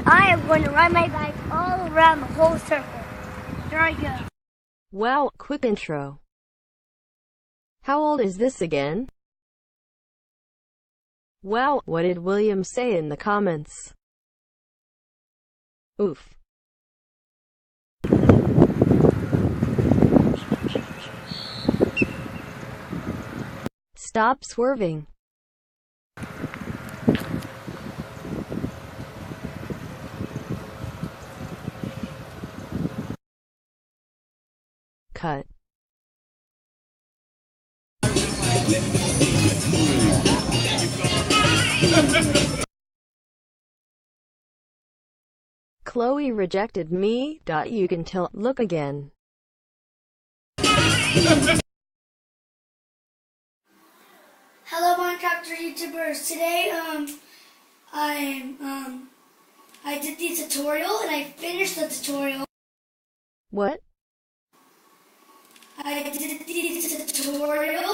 I am going to ride my bike all around the whole circle. Here I go. Wow, quick intro. How old is this again? Wow, what did William say in the comments? Oof. Stop swerving. Cut. Chloe rejected me. You can tell. Look again. Hello Minecraft YouTubers. Today I did the tutorial and I finished the tutorial. What? I did the tutorial